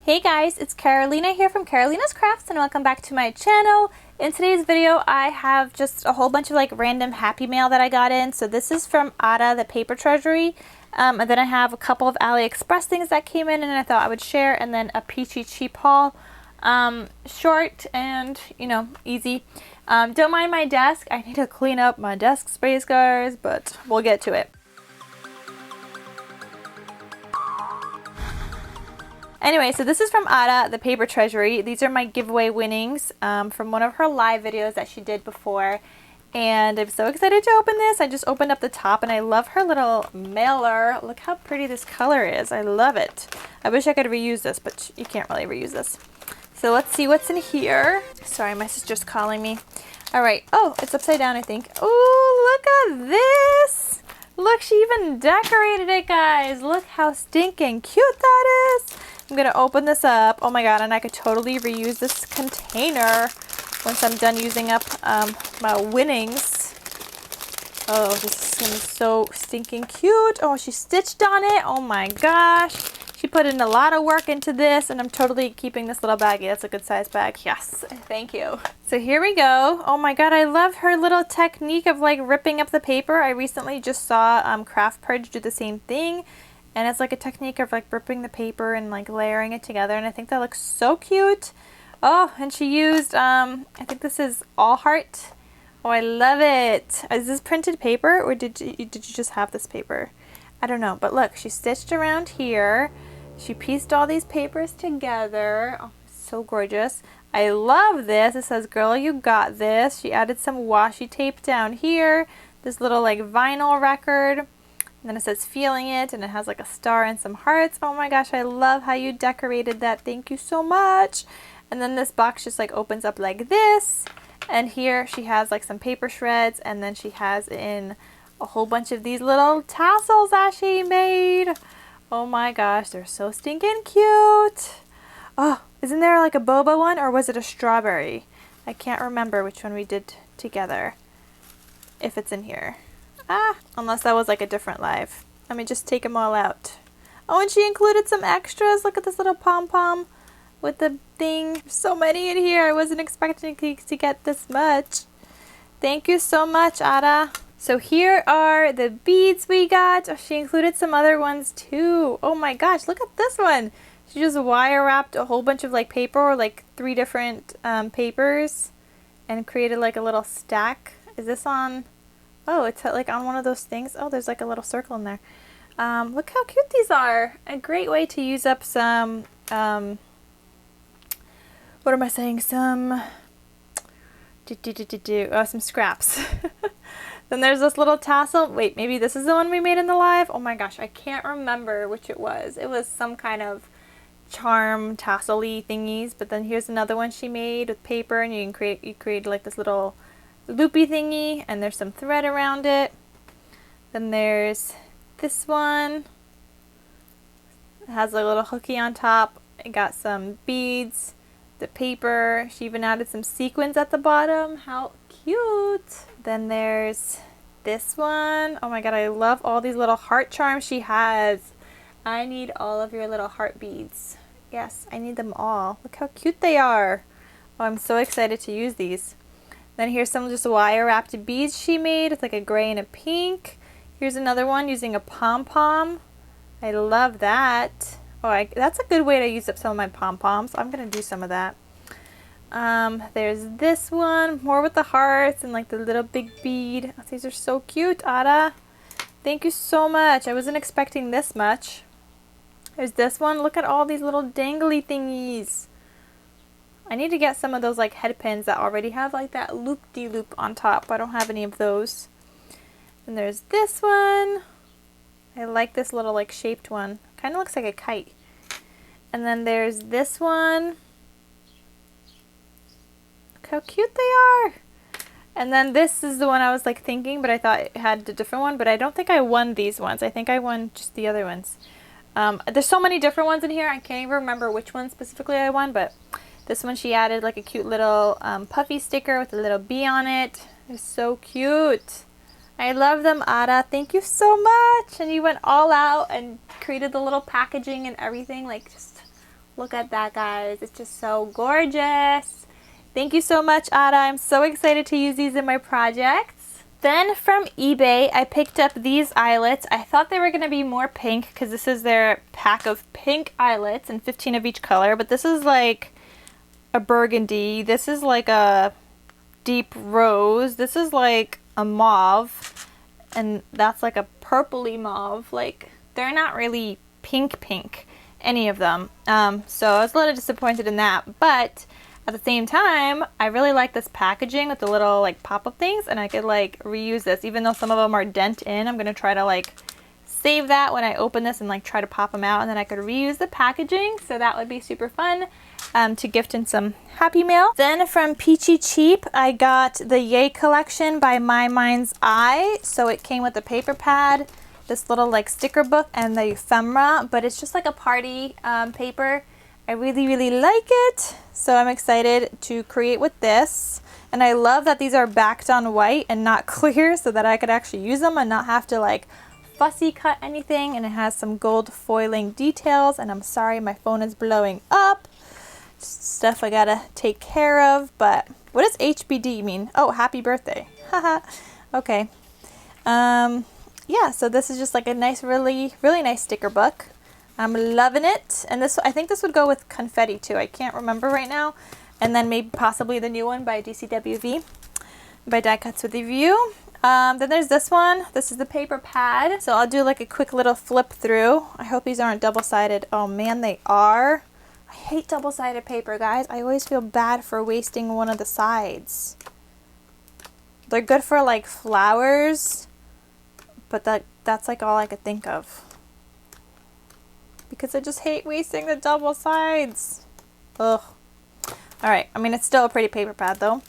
Hey guys, it's Carolina here from KarolinasKrafts and welcome back to my channel. In today's video I have just a whole bunch of like random happy mail that I got in. So this is from Ara ThePaperTreasury, and then I have a couple of Aliexpress things that came in and I thought I would share, and then a Peachy Cheap haul. Short and easy. Don't mind my desk. I need to clean up my desk space, guys, but we'll get to it. Anyway, so this is from Ara ThePaperTreasury. These are my giveaway winnings from one of her live videos that she did before. And I'm so excited to open this. I just opened up the top and I love her little mailer. Look how pretty this color is. I love it. I wish I could reuse this, but you can't really reuse this. So let's see what's in here. Sorry, my sister's calling me. All right. Oh, it's upside down, I think. Oh, look at this. Look, she even decorated it, guys. Look how stinking cute that is. I'm going to open this up. Oh my god, and I could totally reuse this container once I'm done using up my winnings. Oh, this is going to be so stinking cute. Oh, she stitched on it. Oh my gosh. She put in a lot of work into this, and I'm totally keeping this little baggie. That's a good size bag. Yes, thank you. So here we go. Oh my god, I love her little technique of like ripping up the paper. I recently just saw Craft Purge do the same thing. And it's like a technique of like ripping the paper and like layering it together. And I think that looks so cute. Oh, and she used, I think this is All Heart. Oh, I love it. Is this printed paper or did you just have this paper? I don't know. But look, she stitched around here. She pieced all these papers together. Oh, so gorgeous. I love this. It says, "Girl, you got this." She added some washi tape down here. This little like vinyl record. And then it says "Feeling It," and it has like a star and some hearts. Oh my gosh, I love how you decorated that. Thank you so much. And then this box just like opens up like this. And here she has like some paper shreds, and then she has in a whole bunch of these little tassels that she made. Oh my gosh, they're so stinking cute. Oh, isn't there like a boba one, or was it a strawberry? I can't remember which one we did together. If it's in here. Unless that was like a different live. Let me just take them all out. Oh, and she included some extras. Look at this little pom-pom with the thing. There's so many in here. I wasn't expecting to get this much. Thank you so much, Ara. So here are the beads we got. Oh, she included some other ones too. Oh my gosh, look at this one. She just wire wrapped a whole bunch of like paper, or like 3 different papers, and created like a little stack. Is this on... Oh, it's like on one of those things. Oh, there's like a little circle in there. Look how cute these are. A great way to use up some, what am I saying? Some, some scraps. Then there's this little tassel. Wait, maybe this is the one we made in the live? Oh my gosh, I can't remember which it was. It was some kind of charm tassel-y thingies. But then here's another one she made with paper, and you create like this little loopy thingy, and there's some thread around it. Then there's this one. It has a little hooky on top. It got some beads, the paper. She even added some sequins at the bottom. How cute. Then there's this one. Oh my god, I love all these little heart charms she has. I need all of your little heart beads. Yes, I need them all. Look how cute they are. Oh, I'm so excited to use these. Then here's some just wire wrapped beads she made. It's like a gray and a pink. Here's another one using a pom-pom. I love that. Oh, that's a good way to use up some of my pom-poms. I'm going to do some of that. There's this one. More with the hearts and like the little big bead. Oh, these are so cute, Ara. Thank you so much. I wasn't expecting this much. There's this one. Look at all these little dangly thingies. I need to get some of those like head pins that already have like that loop-de-loop on top. I don't have any of those. And there's this one. I like this little like shaped one. Kind of looks like a kite. And then there's this one. Look how cute they are. And then this is the one I was like thinking, but I thought it had a different one. But I don't think I won these ones. I think I won just the other ones. There's so many different ones in here. I can't even remember which one specifically I won, but... This one she added like a cute little puffy sticker with a little bee on it. They're so cute. I love them, Ara. Thank you so much. And you went all out and created the little packaging and everything. Like, just Look at that, guys. It's just so gorgeous. Thank you so much, Ara. I'm so excited to use these in my projects. Then from eBay, I picked up these eyelets. I thought they were going to be more pink because this is their pack of pink eyelets and 15 of each color. But this is like a burgundy. This is like a deep rose. This is like a mauve. And that's like a purpley mauve. Like, they're not really pink, any of them. So I was a little disappointed in that. But at the same time, I really like this packaging with the little like pop-up things, and I could like reuse this. Even though some of them are dent in, I'm gonna try to like save that when I open this and like try to pop them out, and then I could reuse the packaging. So that would be super fun to gift in some Happy Mail. Then from Peachy Cheap, I got the Yay collection by My Mind's Eye. So it came with a paper pad, this little like sticker book, and the ephemera, but it's just like a party paper. I really like it, so I'm excited to create with this. And I love that these are backed on white and not clear, so that I could actually use them and not have to like fussy cut anything. And it has some gold foiling details, and I'm sorry my phone is blowing up. Just stuff I gotta take care of. But what does HBD mean? Oh, happy birthday. Haha. Okay. Yeah, so this is just like a nice, really nice sticker book. I'm loving it. And this, I think this would go with confetti too. I can't remember right now. And then maybe possibly the new one by DCWV, by Die Cuts with a View. Then there's this one. This is the paper pad. So I'll do like a quick little flip through. I hope these aren't double-sided. Oh man, they are. I hate double-sided paper, guys. I always feel bad for wasting one of the sides. They're good for like flowers, but that's like all I could think of. Because I just hate wasting the double sides. Ugh. Alright, I mean it's still a pretty paper pad though.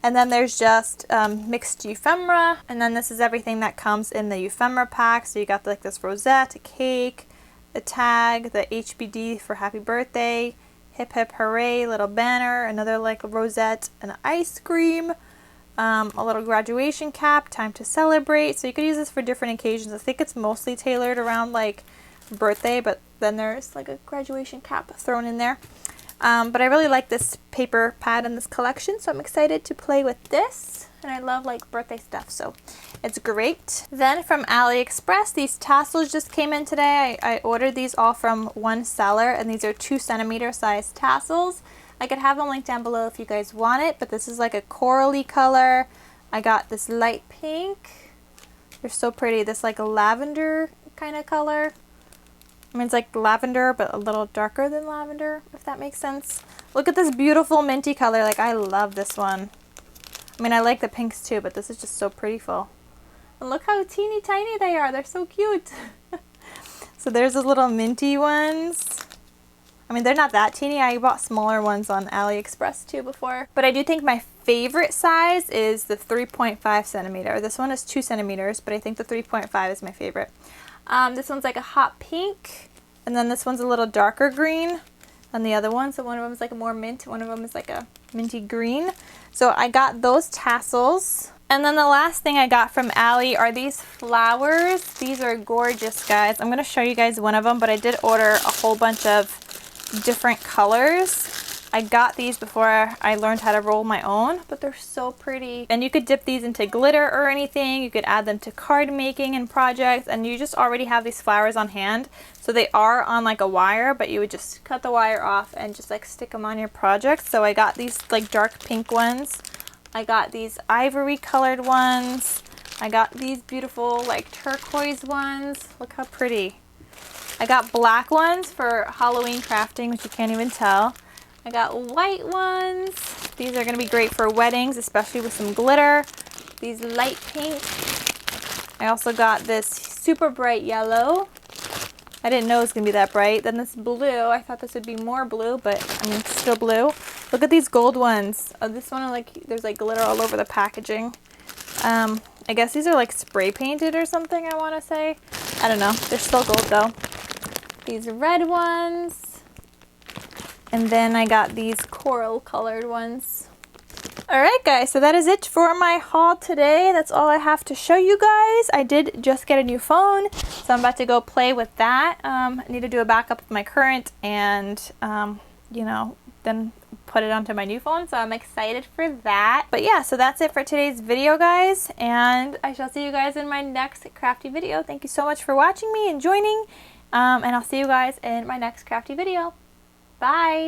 And then there's just mixed ephemera. And then this is everything that comes in the ephemera pack. So you got like this rosette, a cake, a tag, the HBD for happy birthday, hip hip hooray, little banner, another like rosette, an ice cream, a little graduation cap, time to celebrate. So you could use this for different occasions. I think it's mostly tailored around like birthday, but then there's like a graduation cap thrown in there. But I really like this paper pad in this collection, so I'm excited to play with this. And I love like birthday stuff, so it's great. Then from Aliexpress, these tassels just came in today. I ordered these all from one seller, and these are 2 centimeter size tassels. I could have them linked down below if you guys want it, but this is like a corally color. I got this light pink. They're so pretty. This like a lavender kind of color. I mean, it's like lavender, but a little darker than lavender, if that makes sense. Look at this beautiful minty color. Like, I love this one. I mean, I like the pinks too, but this is just so prettyful. And look how teeny tiny they are. They're so cute. So there's the little minty ones. I mean, they're not that teeny. I bought smaller ones on AliExpress too before. But I do think my favorite size is the 3.5 centimeter. This one is 2 centimeters, but I think the 3.5 is my favorite. This one's like a hot pink, and then this one's a little darker green than the other one. So one of them is like a more mint, one of them is like a minty green. So I got those tassels. And then the last thing I got from Ali are these flowers. These are gorgeous, guys. I'm going to show you guys one of them, but I did order a whole bunch of different colors. I got these before I learned how to roll my own, but they're so pretty. And you could dip these into glitter or anything. You could add them to card making and projects, and you just already have these flowers on hand. So they are on like a wire, but you would just cut the wire off and just like stick them on your project. So I got these like dark pink ones. I got these ivory colored ones. I got these beautiful like turquoise ones. Look how pretty. I got black ones for Halloween crafting, which you can't even tell. I got white ones. These are going to be great for weddings, especially with some glitter. These light pink. I also got this super bright yellow. I didn't know it was going to be that bright. Then this blue. I thought this would be more blue, but I mean, it's still blue. Look at these gold ones. Oh, this one, like, there's like glitter all over the packaging. I guess these are like spray painted or something, I want to say. I don't know. They're still gold though. These red ones. And then I got these coral colored ones. Alright guys, so that is it for my haul today. That's all I have to show you guys. I did just get a new phone, so I'm about to go play with that. I need to do a backup of my current and, you know, then put it onto my new phone, so I'm excited for that. But yeah, so that's it for today's video, guys, and I shall see you guys in my next crafty video. Thank you so much for watching me and joining, and I'll see you guys in my next crafty video. Bye!